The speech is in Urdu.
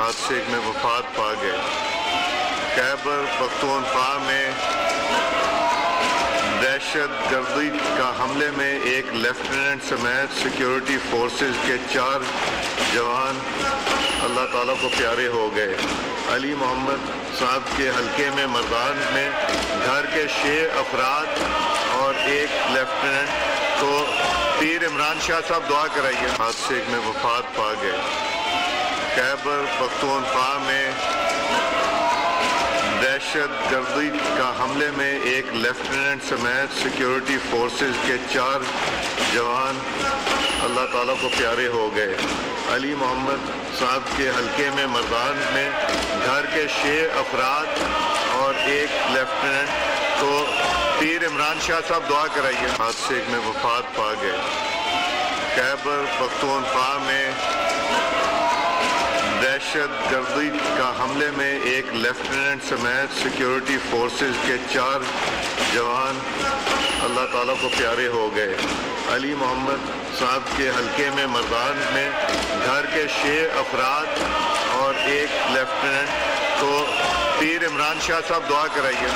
حادثے میں وفات پا گئے۔ خیبر پختونخوا میں دہشت گردی کا حملے میں ایک لیفٹیننٹ سمیت سیکیورٹی فورسز کے 4 جوان اللہ تعالیٰ کو پیارے ہو گئے۔ علی محمد صاحب کے حلقے میں مردان میں گھر کے 6 افراد اور ایک لیفٹیننٹ کو پیر عمران شاہ صاحب دعا کرائیے۔ حادثے میں وفات پا گئے۔ خیبر پختونخوا میں دہشت گردی کا حملے میں ایک لیفٹیننٹ سمیت سیکیورٹی فورسز کے 4 جوان اللہ تعالیٰ کو پیارے ہو گئے۔ علی محمد صاحب کے حلقے میں مردان میں گھر کے 6 افراد اور ایک لیفٹیننٹ کو پیر عمران شاہ صاحب دعا کرائیے۔ حادثے میں وفات پا گئے۔ خیبر پختونخوا میں دہشت گردی کا حملے میں ایک لیفٹیننٹ سمیت سیکیورٹی فورسز کے 4 جوان اللہ تعالیٰ کو پیارے ہو گئے۔ علی محمد صاحب کے حلقے میں مردان میں گھر کے 6 افراد اور ایک لیفٹیننٹ کو پیر عمران شاہ صاحب دعا کرائیے۔